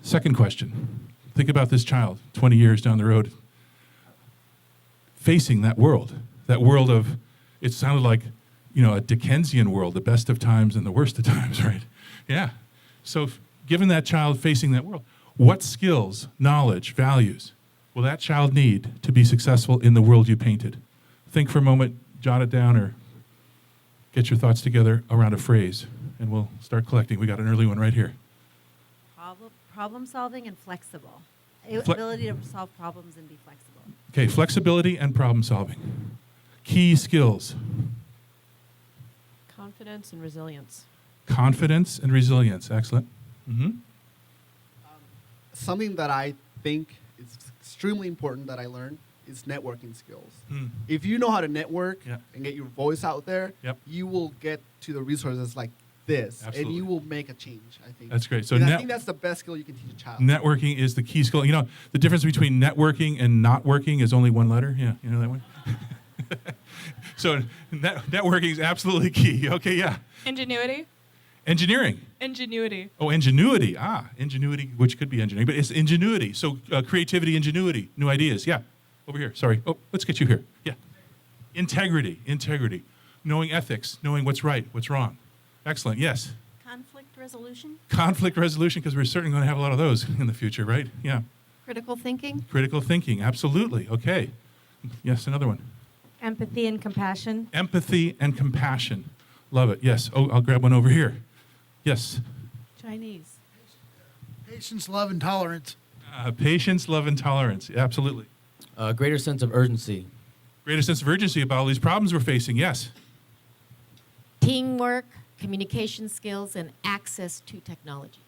Second question. Think about this child 20 years down the road facing that world of, it sounded like, a Dickensian world, the best of times and the worst of times, right? Yeah. So given that child facing that world, what skills, knowledge, values will that child need to be successful in the world you painted? Think for a moment, jot it down, or get your thoughts together around a phrase, and we'll start collecting. We got an early one right here. Problem solving and flexible. Ability to solve problems and be flexible. Okay, flexibility and problem solving. Key skills. Confidence and resilience. Confidence and resilience. Excellent. Mm-hmm. Something that I think is extremely important that I learned is networking skills. If you know how to network and get your voice out there, you will get to the resources like this, Absolutely. and you will make a change, I think. That's great. So I think that's the best skill you can teach a child. Networking is the key skill. The difference between networking and not working is only one letter. Yeah, you know that one? So networking is absolutely key. Okay, yeah. Ingenuity. Engineering. Ingenuity. Oh, ingenuity. Ingenuity, which could be engineering, but it's ingenuity. So creativity, ingenuity, new ideas. Yeah, over here. Sorry. Oh, let's get you here. Yeah. Integrity. Knowing ethics, knowing what's right, what's wrong. Excellent. Yes. Conflict resolution. Conflict resolution, because we're certainly going to have a lot of those in the future, right? Yeah. Critical thinking. Critical thinking. Absolutely. Okay. Yes, another one. Empathy and compassion. Empathy and compassion. Love it. Yes. Oh, I'll grab one over here. Yes. Chinese. Patience, love, and tolerance. Patience, love, and tolerance. Absolutely. Greater sense of urgency. Greater sense of urgency about all these problems we're facing. Yes. Teamwork, communication skills, and access to technology.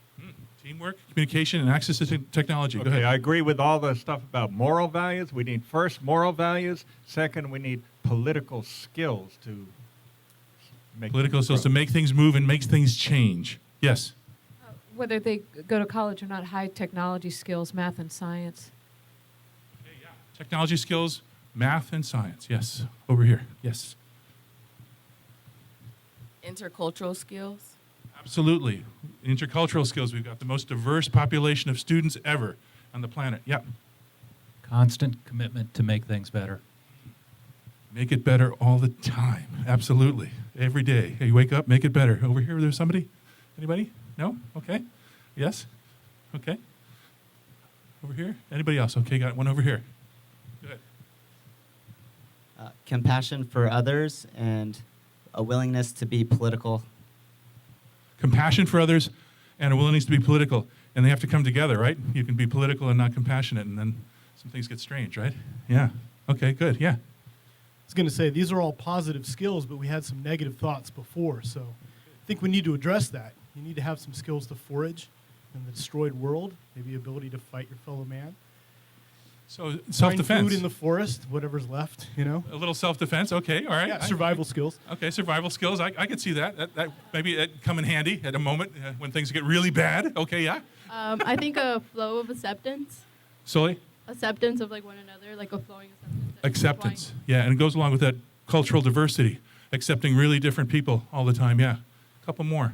Teamwork, communication, and access to technology. Go Okay, ahead. I agree with all the stuff about moral values. We need first moral values. Second, we need political skills to make Political things skills grow. to make things move and make things change. Yes. Whether they go to college or not, high technology skills, math and science. Okay, yeah. Technology skills, math, and science. Yes. Over here. Yes. Intercultural skills. Absolutely. Intercultural skills. We've got the most diverse population of students ever on the planet. Yeah. Constant commitment to make things better. Make it better all the time. Absolutely. Every day. Hey, you wake up, make it better. Over here, there's somebody? Anybody? No? Okay. Yes? Okay. Over here? Anybody else? Okay, got one over here. Good. Compassion for others and a willingness to be political. Compassion for others and a willingness to be political. And they have to come together, right? You can be political and not compassionate, and then some things get strange, right? Yeah. Okay, good. Yeah. I was going to say, these are all positive skills, but we had some negative thoughts before, so I think we need to address that. You need to have some skills to forage in the destroyed world, maybe ability to fight your fellow man. So Find self-defense. food in the forest, whatever's left, A little self-defense. Okay, all right. Yeah, survival skills. Okay, survival skills. I could see that. That maybe that'd come in handy at a moment when things get really bad. Okay, yeah. I think a flow of acceptance. Solely? Acceptance of one another, like a flowing acceptance. Acceptance. Yeah, and it goes along with that cultural diversity, accepting really different people all the time. Yeah. A couple more.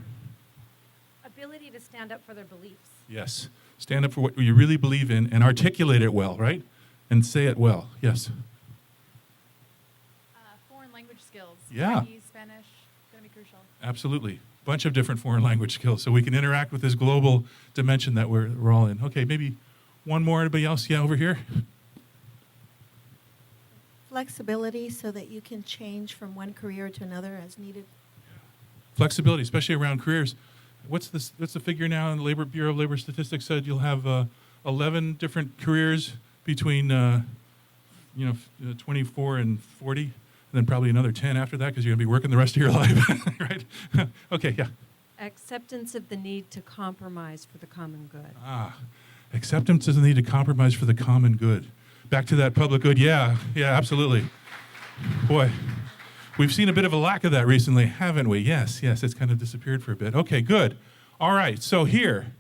Ability to stand up for their beliefs. Yes. Stand up for what you really believe in and articulate it well, right? And say it well. Yes. Foreign language skills. Yeah. Chinese, Spanish, going to be crucial. Absolutely. Bunch of different foreign language skills so we can interact with this global dimension that we're all in. Okay, maybe one more. Anybody else? Yeah, over here. Flexibility so that you can change from one career to another as needed. Flexibility, especially around careers. What's the figure now in the Labor Bureau of Labor Statistics said you'll have 11 different careers between 24 and 40, and then probably another 10 after that because you're going to be working the rest of your life, right? Okay, yeah. Acceptance of the need to compromise for the common good. Acceptance of the need to compromise for the common good. Back to that public good. Yeah, absolutely. Boy, we've seen a bit of a lack of that recently, haven't we? Yes, it's kind of disappeared for a bit. Okay, good. All right, so here,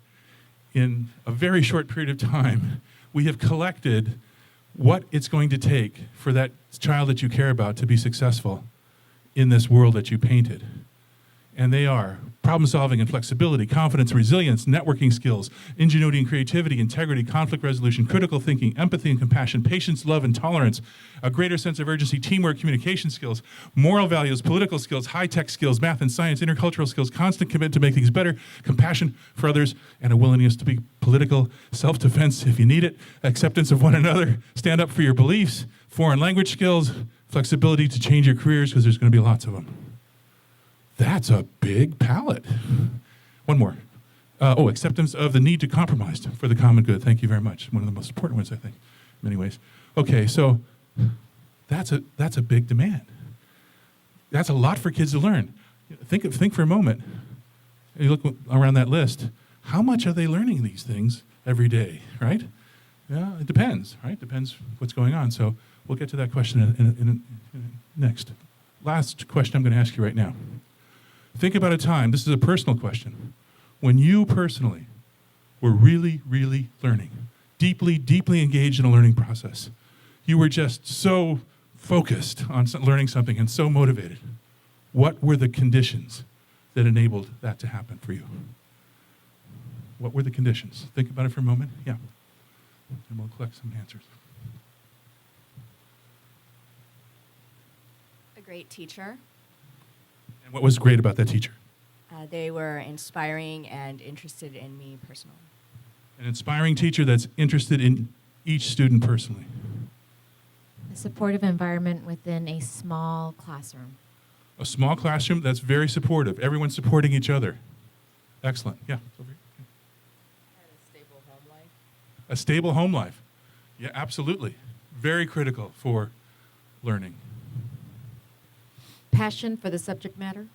in a very short period of time, we have collected what it's going to take for that child that you care about to be successful in this world that you painted. And they are problem solving and flexibility, confidence, resilience, networking skills, ingenuity and creativity, integrity, conflict resolution, critical thinking, empathy and compassion, patience, love, and tolerance, a greater sense of urgency, teamwork, communication skills, moral values, political skills, high-tech skills, math and science, intercultural skills, constant commitment to make things better, compassion for others, and a willingness to be political, self-defense if you need it, acceptance of one another, stand up for your beliefs, foreign language skills, flexibility to change your careers because there's going to be lots of them. That's a big palette. One more. Acceptance of the need to compromise for the common good. Thank you very much. One of the most important ones, I think, in many ways. Okay, so that's a big demand. That's a lot for kids to learn. Think for a moment. You look around that list. How much are they learning these things every day, right? Yeah, it depends, right? Depends what's going on. So we'll get to that question in next. Last question I'm going to ask you right now. Think about a time, this is a personal question, when you personally were really, really learning, deeply, deeply engaged in a learning process. You were just so focused on learning something and so motivated. What were the conditions that enabled that to happen for you? What were the conditions? Think about it for a moment. Yeah. And we'll collect some answers. A great teacher. And what was great about that teacher? They were inspiring and interested in me personally. An inspiring teacher that's interested in each student personally. A supportive environment within a small classroom. A small classroom that's very supportive. Everyone's supporting each other. Excellent. Yeah. Over here. A stable home life. A stable home life. Yeah, absolutely. Very critical for learning. Passion for the subject matter.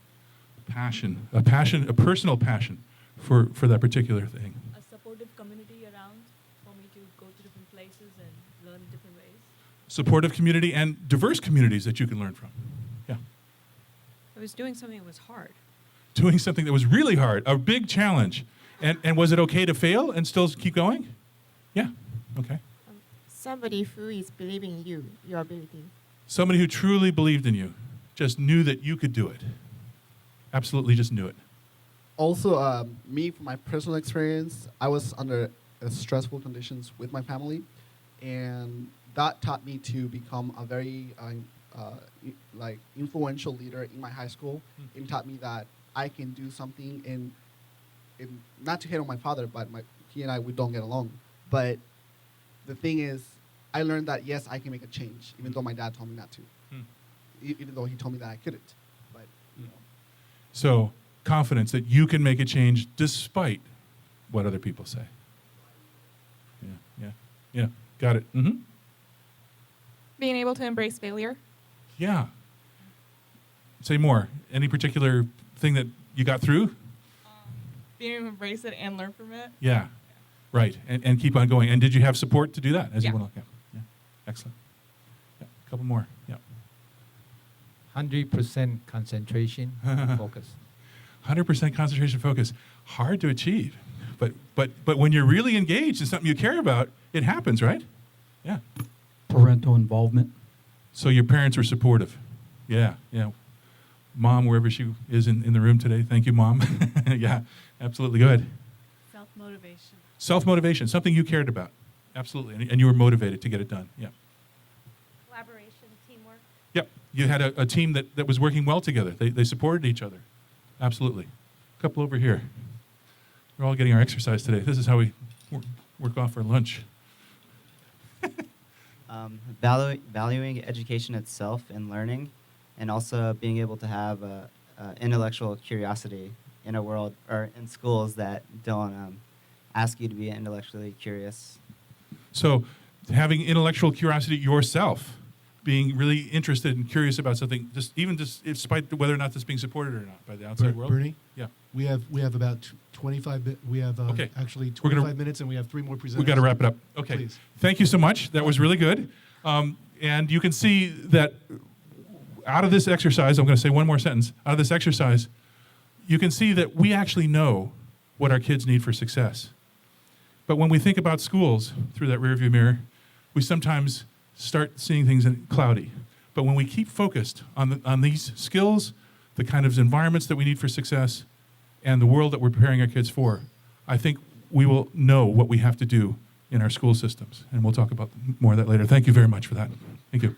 Passion, a personal passion for that particular thing. A supportive community around for me to go to different places and learn in different ways. Supportive community and diverse communities that you can learn from. Yeah. I was doing something that was hard. Doing something that was really hard, a big challenge. And was it okay to fail and still keep going? Yeah. Okay. Somebody who is believing in you, your ability. Somebody who truly believed in you, just knew that you could do it. Absolutely just knew it. Also, me, from my personal experience, I was under stressful conditions with my family, and that taught me to become a very influential leader in my high school. It taught me that I can do something, and not to hate on my father, but he and I, we don't get along. But the thing is, I learned that, yes, I can make a change, even though my dad told me not to. Even though he told me that I couldn't. But, you know. So, confidence that you can make a change despite what other people say. Yeah. Got it. Mm-hmm. Being able to embrace failure. Yeah. Say more. Any particular thing that you got through? Being able to embrace it and learn from it. Yeah. Right. And keep on going. And did you have support to do that as you went along? Yeah. Excellent. Yeah. A couple more. Yeah. 100% concentration, focus. 100% concentration focus. Hard to achieve. But when you're really engaged in something you care about, it happens, right? Yeah. Parental involvement. So your parents were supportive. Yeah. Mom, wherever she is in the room today, thank you, Mom. Yeah, absolutely. Go ahead. Self-motivation. Self-motivation, something you cared about. Absolutely. And you were motivated to get it done. Yeah. Collaboration, teamwork. Yep. You had a team that was working well together. They supported each other. Absolutely. A couple over here. We're all getting our exercise today. This is how we work off our lunch. Valuing education itself and learning, and also being able to have intellectual curiosity in a world or in schools that don't ask you to be intellectually curious. So having intellectual curiosity yourself, being really interested and curious about something, just despite whether or not that's being supported or not by the outside world. Bernie? Yeah. We have about 25 we have Okay. actually We're gonna- 25 minutes, and we have 3 more presenters. We've got to wrap it up. Okay. Please. Thank you so much. That was really good. And you can see that out of this exercise, I'm going to say one more sentence. Out of this exercise, you can see that we actually know what our kids need for success. But when we think about schools through that rearview mirror, we sometimes start seeing things cloudy. But when we keep focused on these skills the kind of environments that we need for success, and the world that we're preparing our kids for, I think we will know what we have to do in our school systems. And we'll talk about more of that later. Thank you very much for that. Thank you.